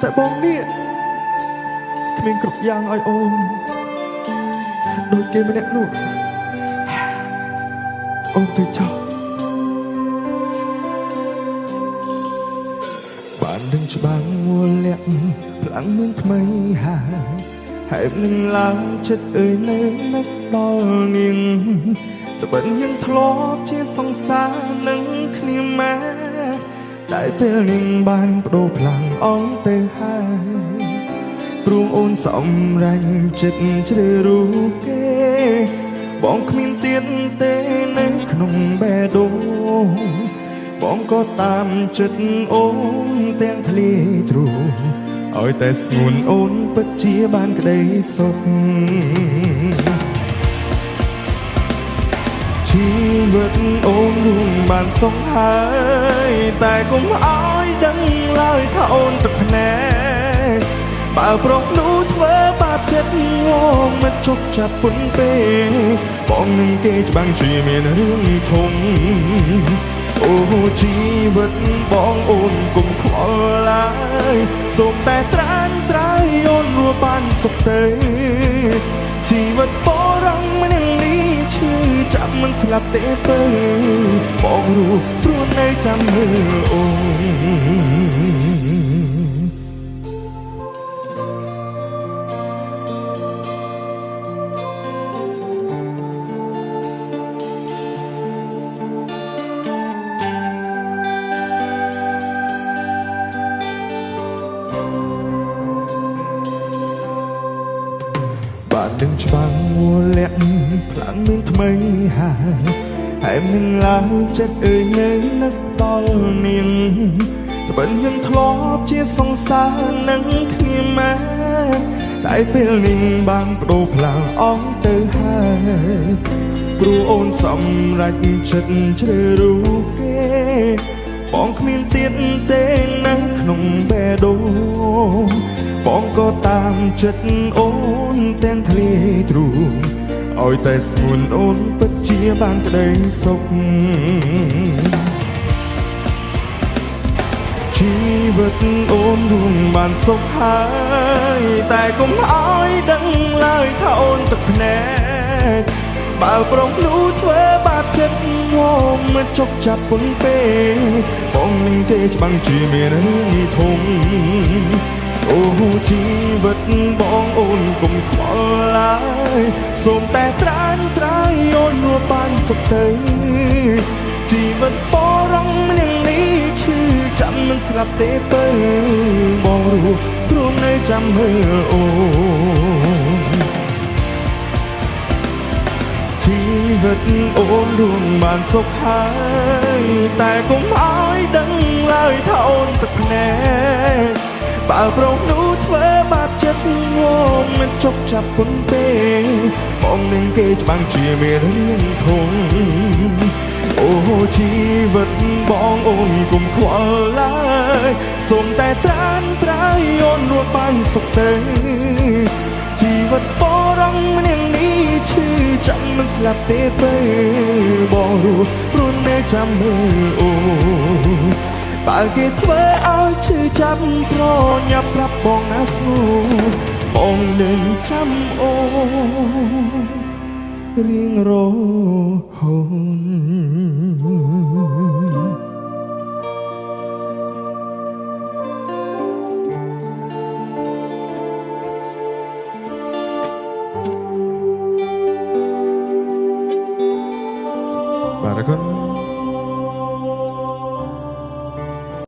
តែបងនេះគ្មានគ្រប់យ៉ាងឲ្យអូនដូចគេម្នាក់នោះអូនទៅចោលបានដឹងច្បាស់មួលលាក់ផ្លាំងមានថ្មីហេតុនឹងឡើងចិត្តអើយនៅនឹកដល់នាងត្បិតយើងធ្លាប់ជាសង្សារនឹងគ្នាមកតែពេលនាងបានបដូរផ្លាំងអងទៅហើយព្រោះអូនសម្រេចចិត្តជ្រើសរើសគេបងគ្មានទៀតទេនៅក្នុងបេះដូងបងក៏តាមចិត្តអូនទាំងធ្លាទ្រូងឲ្យតែស្ងួនអូនពិតជាបានក្តីសុខជីវិតអូនរួមបានសុខហើយតែកុំឲ្យដឹងឡើយថាអូនទឹកភ្នែកបើប្រុសនោះធ្វើបាបចិត្តងងមិនជប់ចាប់ពុនពេបងនឹងគេច្បាំងជាមានរឿងធំអូជីវិតបងអូនកុំខ្វល់ឡើយសូមតែត្រាញត្រាយអូនរស់បានសុខទៅជីវិតបរងម្នាក់នេះឈឺចាំមិនស្លាប់ទេពើបងរស់ព្រោះនៅចាំមើលអូនបានដឹងច្បាស់មួលលាក់ផ្លាំងមានថ្មីហើយមិនឡើងចិត្តអើយនៅនឹកដល់នាងត្បិតយើងធ្លាប់ជាសង្សារនឹងគ្នាមកតែពេលនាងបានបដូរផ្លាំងអងទៅហើយព្រោះអូនសម្រេចចិត្តជ្រើសរើសគេបងគ្មានទៀតទេនៅក្នុងបេះដូងបងក៏តាមចិត្តអូនទាំងធ្លាទ្រូងឲ្យតែស្ងួនអូនពិតជាបានក្តីសុខជីវិតអូនរួមបានសុខហើយតែកុំឲ្យដឹងឡើយថាអូនទឹកភ្នែកបើប្រុសនោះធ្វើបាបចិត្តងងមិនជប់ចាប់ពុនពេបងនឹងគេច្បាំងជាមានរឿងធំអូជីវិតបងអូនកុំខ្វល់ឡើយសូមតែត្រាញត្រាយអូនរស់បានសុខទៅជីវិតបរងម្នាក់នេះឈឺចាំមិនស្លាប់ទេពើបងរស់ព្រមនៅចាំមើលអូនជីវិតអូនរួមបានសុខហើយតែកុំឲ្យដឹងឡើយថាអូនទឹកភ្នែកបើប្រុសនោះធ្វើបាបចិត្តងងមិនជប់ចាប់ពុនពេបងនឹងគេច្បាំងជាមានរឿងធំអូជីវិតបងអូនកុំខ្វល់ឡើយសូមតែត្រាញត្រាយអូនរស់បានសុខទៅជីវិតបរងម្នាក់នេះឈឺចាំមិនស្លាប់ទេពើបងរស់ព្រោះនៅចាំមើលអូបើគេធ្វើឲ្យឈឺចាប់ប្រញាប់ប្រាប់បងណាស្ងួនបងនឹងចាំអូនរៀងរហូត